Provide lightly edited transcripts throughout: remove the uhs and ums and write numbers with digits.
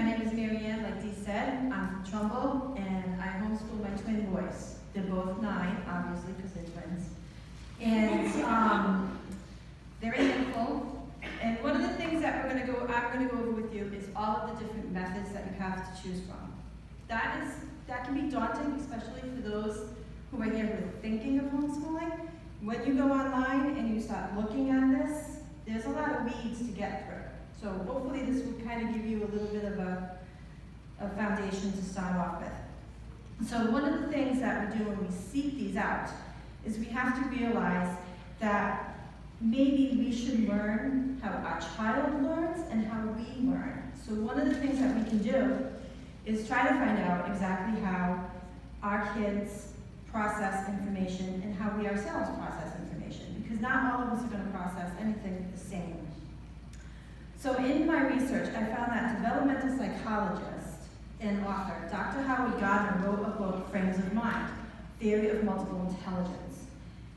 my name is Marianne, like Dee said. I'm from Trumbull, and I homeschool my twin boys. They're both 9, obviously, because they're twins. And they're a handful. And one of the things that I'm going to go over with you is all of the different methods that you have to choose from. That can be daunting, especially for those who are here who are thinking of homeschooling. When you go online and you start looking at this, there's a lot of weeds to get through. So hopefully this will kind of give you a little bit of a foundation to start off with. So one of the things that we do when we seek these out is we have to realize that maybe we should learn how our child learns and how we learn. So one of the things that we can do is try to find out exactly how our kids process information and how we ourselves process information, because not all of us are going to process anything the same. So in my research, I found that developmental psychologist and author Dr. Howard Gardner wrote a book, Frames of Mind, Theory of Multiple Intelligence.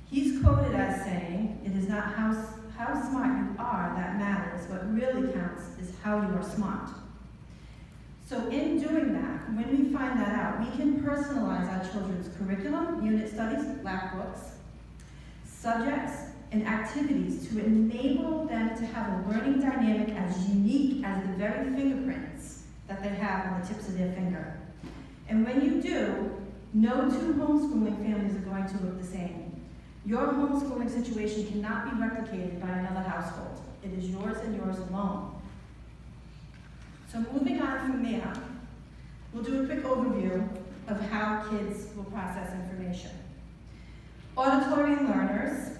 He's quoted as saying, "It is not how smart you are that matters. What really counts is how you are smart." So in doing that, when we find that out, we can personalize our children's curriculum, unit studies, black books, subjects, and activities to enable them to have a learning dynamic as unique as the very fingerprints that they have on the tips of their finger. And when you do, no two homeschooling families are going to look the same. Your homeschooling situation cannot be replicated by another household. It is yours and yours alone. So moving on from there, we'll do a quick overview of how kids will process information. Auditory learners,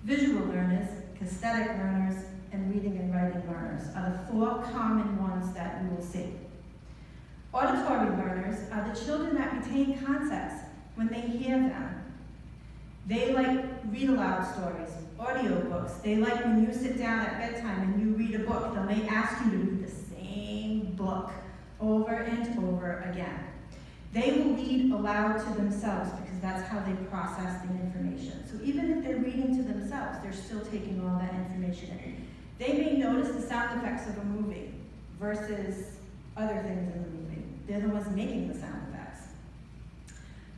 visual learners, kinesthetic learners, and reading and writing learners are the 4 common ones that you will see. Auditory learners are the children that retain concepts when they hear them. They like read aloud stories, audiobooks. They like when you sit down at bedtime and you read a book, they may ask you to read the same book over and over again. They will read aloud to themselves because that's how they process the information. So even if they're reading to themselves, they're still taking all that information in. They may notice the sound effects of a movie versus other things in the movie. They're the ones making the sound effects.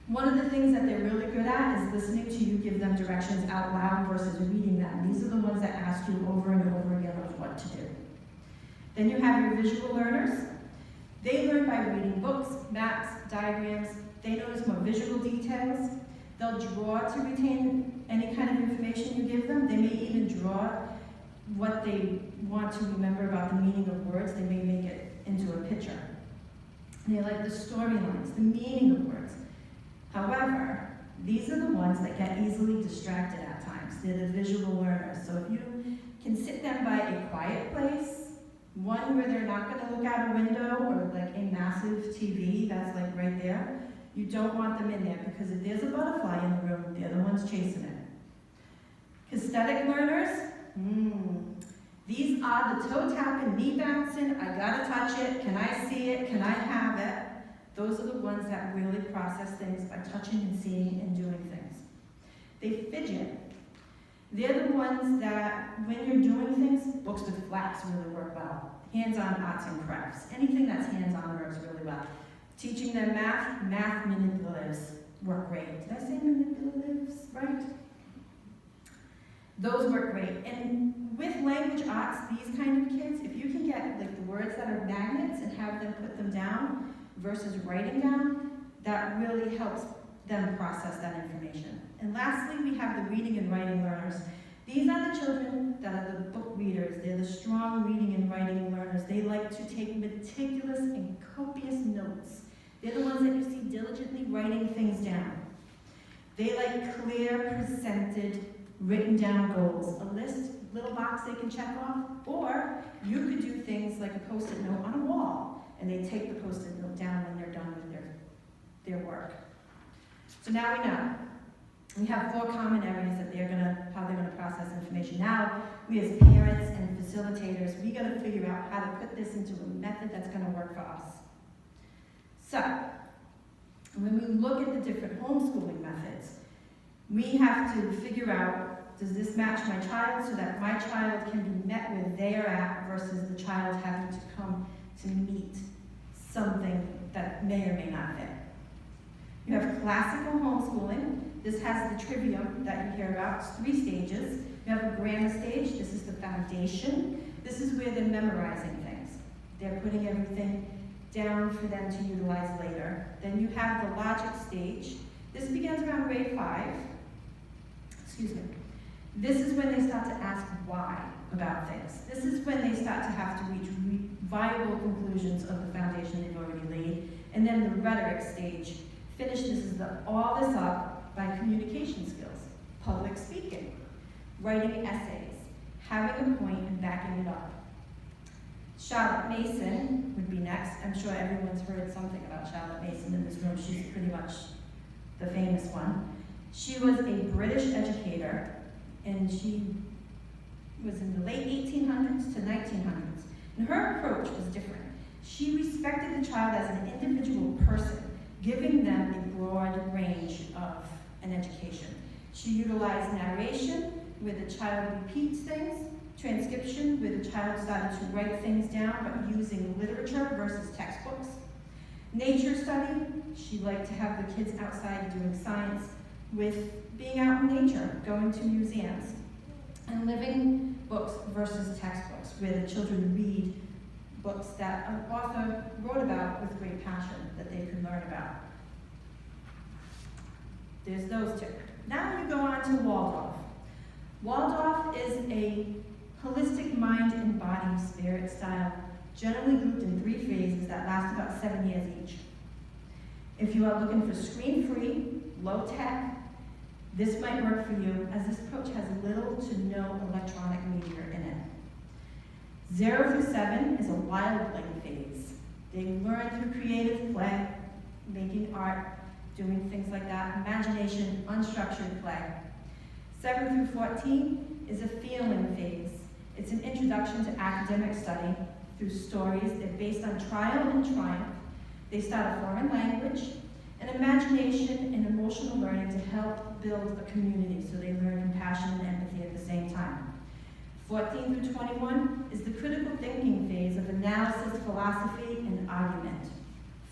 One of the things that they're really good at is listening to you give them directions out loud versus reading them. These are the ones that ask you over and over again of what to do. Then you have your visual learners. They learn by reading books, maps, diagrams. They notice more visual details. They'll draw to retain any kind of information you give them. They may even draw what they want to remember about the meaning of words. They may make it into a picture. They like the storylines, the meaning of words. However, these are the ones that get easily distracted at times. They're the visual learners. So if you can sit them by a quiet place, one where they're not going to look out a window or like a massive TV that's like right there, you don't want them in there because if there's a butterfly in the room, they're the ones chasing it. Kinesthetic learners, these are the toe tapping, knee bouncing, I gotta touch it, can I see it, can I have it? Those are the ones that really process things by touching and seeing and doing things. They fidget. They're the ones that, when you're doing things, books with flaps really work well. Hands-on arts and crafts. Anything that's hands-on works really well. Teaching them math manipulatives work great. Did I say manipulatives right? Those work great. And with language arts, these kind of kids, if you can get like the words that are magnets and have them put them down versus writing down, that really helps them process that information. And lastly, we have the reading and writing learners. These are the children that are the book readers. They're the strong reading and writing learners. They like to take meticulous and copious notes. They're the ones that you see diligently writing things down. They like clear, presented, written down goals. A list, little box they can check off, or you could do things like a Post-it note on a wall, and they take the Post-it note down when they're done with their work. So now we know. We have 4 common areas that how they're gonna process information. Now, we as parents and facilitators, we gotta figure out how to put this into a method that's gonna work for us. So, when we look at the different homeschooling methods, we have to figure out, does this match my child so that my child can be met where they are at versus the child having to come to meet something that may or may not fit. You have classical homeschooling. This has the trivium that you hear about. It's 3 stages. You have a grammar stage. This is the foundation. This is where they're memorizing things. They're putting everything down for them to utilize later. Then you have the logic stage. This begins around grade 5. Excuse me. This is when they start to ask why about things. This is when they start to have to reach viable conclusions of the foundation they've already laid. And then the rhetoric stage finishes all this up by communication skills, public speaking, writing essays, having a point and backing it up. Charlotte Mason would be next. I'm sure everyone's heard something about Charlotte Mason in this room. She's pretty much the famous one. She was a British educator, and she was in the late 1800s to 1900s. And her approach was different. She respected the child as an individual person, giving them a broad range of an education. She utilized narration, where the child repeats things, transcription, where the child started to write things down, but using literature versus textbooks. Nature study, she liked to have the kids outside doing science with being out in nature, going to museums. And living books versus textbooks, where the children read books that an author wrote about with great passion that they could learn about. There's those 2. Now you go on to Waldorf. Waldorf is a holistic mind and body spirit style, generally grouped in 3 phases that last about 7 years each. If you are looking for screen-free, low-tech, this might work for you, as this approach has little to no electronic media in it. 0 through 7 is a wild play phase. They learn through creative play, making art, doing things like that, imagination, unstructured play. 7 through 14 is a feeling phase. It's an introduction to academic study through stories. They're based on trial and triumph. They start a foreign language, and imagination and emotional learning to help build a community, so they learn compassion and empathy at the same time. 14 through 21 is the critical thinking phase of analysis, philosophy, and argument.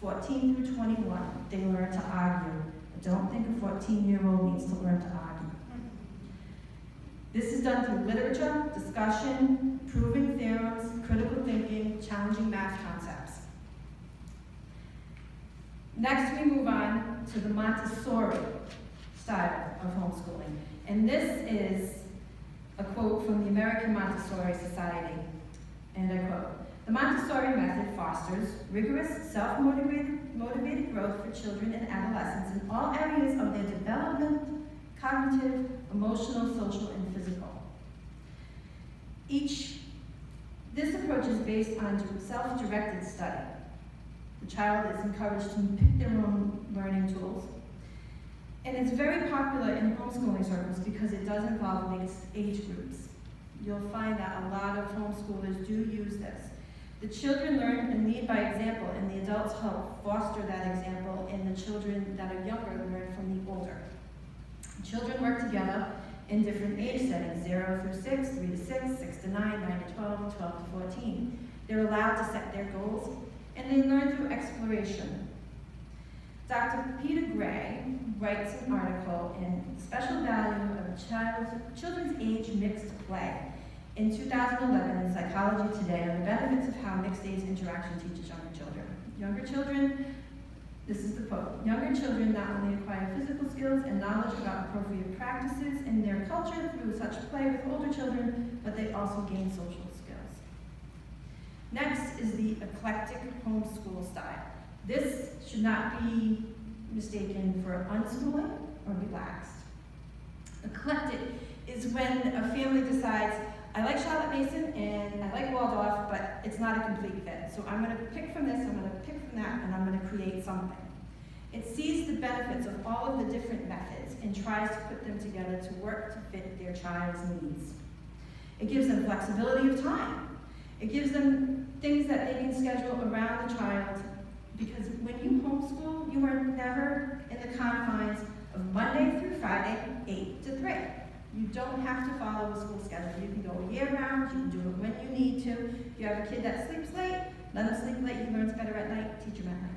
14 through 21, they learn to argue. I don't think a 14-year-old needs to learn to argue. This is done through literature, discussion, proving theorems, critical thinking, challenging math concepts. Next, we move on to the Montessori style of homeschooling. And this is a quote from the American Montessori Society, and I quote, "The Montessori method fosters rigorous, self-motivated growth for children and adolescents in all areas of their development, cognitive, emotional, social, and physical. This approach is based on self-directed study. The child is encouraged to pick their own learning tools. And it's very popular in homeschooling circles because it does involve mixed age groups. You'll find that a lot of homeschoolers do use this. The children learn and lead by example, and the adults help foster that example, and the children that are younger learn from the older. Children work together in different age settings, 0 through 6, 3 to 6, 6 to 9, 9 to 12, 12 to 14. They're allowed to set their goals, and they learn through exploration. Dr. Peter Gray writes an article in Special Value of Children's Age Mixed Play in 2011 in Psychology Today on the benefits of how mixed age interaction teaches younger children. Younger children, this is the quote, "Younger children not only acquire physical skills and knowledge about appropriate practices in their culture through such play with older children, but they also gain social skills." Next is the eclectic homeschool style. This should not be mistaken for unschooling or relaxed. Eclectic is when a family decides, I like Charlotte Mason and I like Waldorf, but it's not a complete fit. So I'm going to pick from this, I'm going to pick from that, and I'm going to create something. It sees the benefits of all of the different methods and tries to put them together to work to fit their child's needs. It gives them flexibility of time. It gives them things that they can schedule around the child, because when you homeschool, you are never in the confines of Monday through Friday, 8 to 3. You don't have to follow a school schedule. You can go year round, you can do it when you need to. If you have a kid that sleeps late, Let him sleep late, he learns better at night, teach him at night.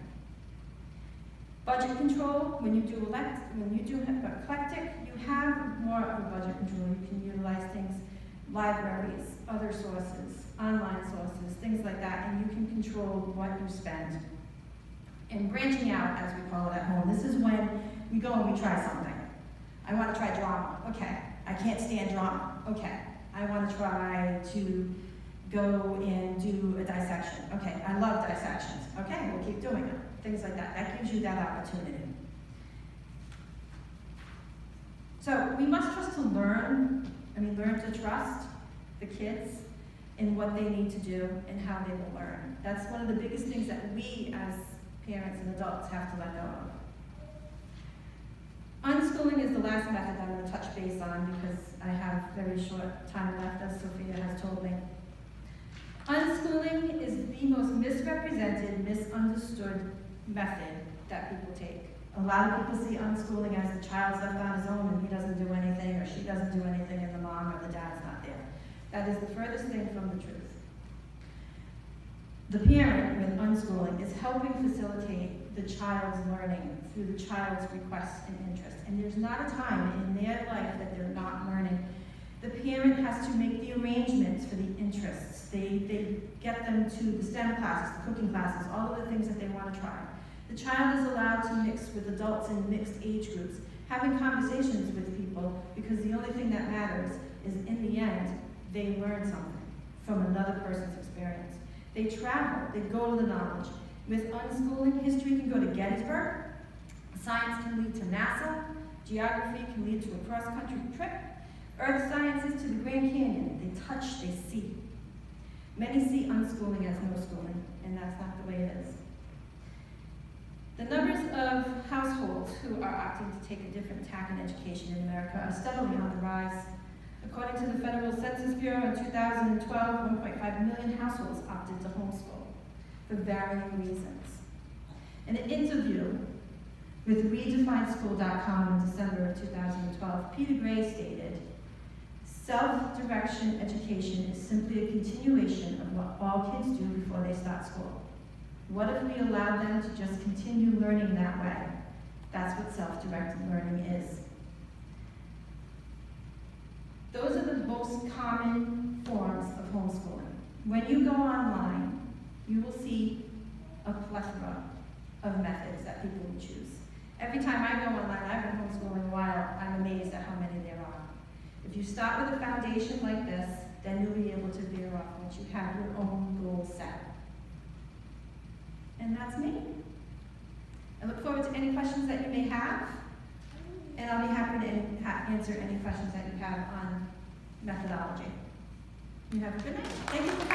Budget control, when you do eclectic, you have more of a budget control. You can utilize things, libraries, other sources, online sources, things like that, and you can control what you spend. And branching out, as we call it at home, this is when we go and we try something. I want to try drama. Okay. I can't stand drama. Okay. I want to try to go and do a dissection. Okay. I love dissections. Okay. We'll keep doing it. Things like that. That gives you that opportunity. So we must trust to learn to trust the kids in what they need to do and how they will learn. That's one of the biggest things that we as parents and adults have to let go of. Unschooling is the last method I'm going to touch base on because I have very short time left, as Sophia has told me. Unschooling is the most misrepresented, misunderstood method that people take. A lot of people see unschooling as the child's left on his own and he doesn't do anything or she doesn't do anything and the mom or the dad's not there. That is the furthest thing from the truth. The parent with unschooling is helping facilitate the child's learning through the child's requests and interests. And there's not a time in their life that they're not learning. The parent has to make the arrangements for the interests. They get them to the STEM classes, the cooking classes, all of the things that they want to try. The child is allowed to mix with adults in mixed age groups, having conversations with people, because the only thing that matters is in the end, they learn something from another person's experience. They travel, they go to the knowledge. With unschooling, history can go to Gettysburg, science can lead to NASA, geography can lead to a cross-country trip, earth sciences to the Grand Canyon. They touch, they see. Many see unschooling as no schooling, and that's not the way it is. The numbers of households who are opting to take a different tack in education in America are steadily on the rise. According to the Federal Census Bureau, in 2012, 1.5 million households opted to homeschool for varying reasons. In an interview with RedefineSchool.com in December of 2012, Peter Gray stated, "Self-direction education is simply a continuation of what all kids do before they start school. What if we allowed them to just continue learning that way? That's what self-directed learning is." Those are the most common forms of homeschooling. When you go online, you will see a plethora of methods that people will choose. Every time I go online, I've been homeschooling a while, I'm amazed at how many there are. If you start with a foundation like this, then you'll be able to veer off once you have your own goal set. And that's me. I look forward to any questions that you may have, and I'll be happy to answer any questions that you have on methodology. You have a good night. Thank you for coming.